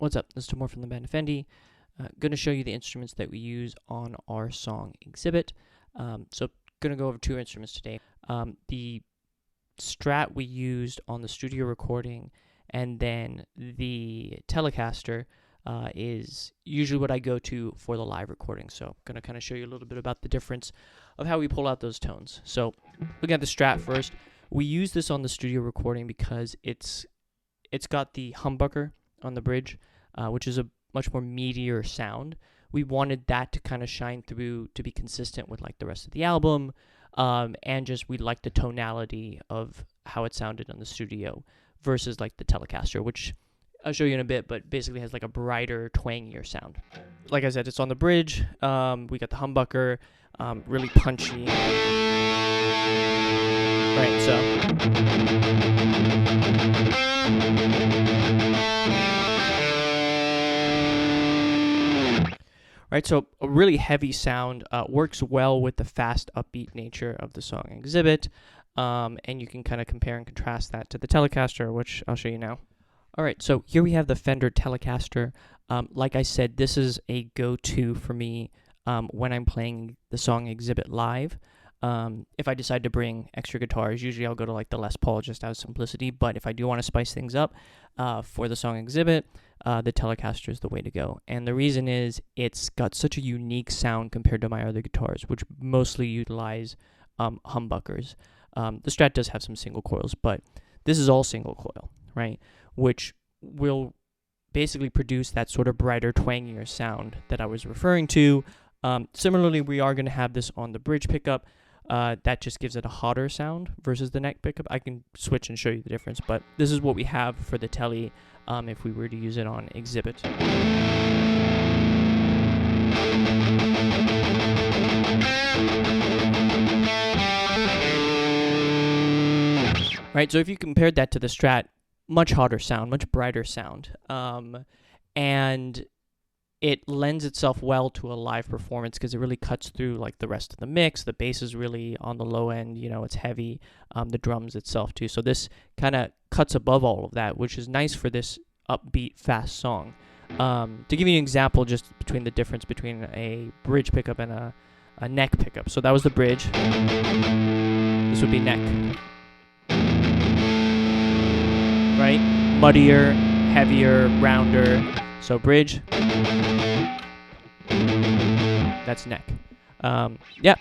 What's up? This is Timur from the band Effendi. Going to show you the instruments that we use on our song Exhibit. So going to go over two instruments today. The Strat we used on the studio recording, and then the Telecaster is usually what I go to for the live recording. So I'm going to kind of show you a little bit about the difference of how we pull out those tones. So looking at the Strat first, we use this on the studio recording because it's got the humbucker on the bridge, which is a much more meatier sound. We wanted that to kind of shine through to be consistent with like the rest of the album, and just we like the tonality of how it sounded on the studio versus like the Telecaster, which I'll show you in a bit, but basically has like a brighter, twangier sound. Like I said, it's on the bridge. We got the humbucker, really punchy. Right, so. Right, so a really heavy sound works well with the fast, upbeat nature of the song Exhibit, and you can kind of compare and contrast that to the Telecaster, which I'll show you now. All right, so here we have the Fender Telecaster. Like I said, this is a go-to for me when I'm playing the song Exhibit live. If I decide to bring extra guitars, usually I'll go to like the Les Paul just out of simplicity, but if I do want to spice things up for the song Exhibit, the Telecaster is the way to go. And the reason is it's got such a unique sound compared to my other guitars, which mostly utilize humbuckers. The Strat does have some single coils, but this is all single coil, right? Which will basically produce that sort of brighter, twangier sound that I was referring to. Similarly, we are going to have this on the bridge pickup. That just gives it a hotter sound versus the neck pickup. I can switch and show you the difference, but this is what we have for the Tele if we were to use it on Exhibit. Right, so if you compared that to the Strat, much hotter sound, much brighter sound, and it lends itself well to a live performance because it really cuts through like the rest of the mix. The bass is really on the low end, it's heavy, the drums itself too. So this kind of cuts above all of that, which is nice for this upbeat, fast song. To give you an example, just between the difference between a bridge pickup and a neck pickup. So that was the bridge. This would be neck. Right? Muddier, heavier, rounder. So bridge, that's neck.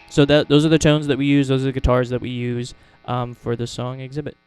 So those are the tones that we use. Those are the guitars that we use for the song Exhibit.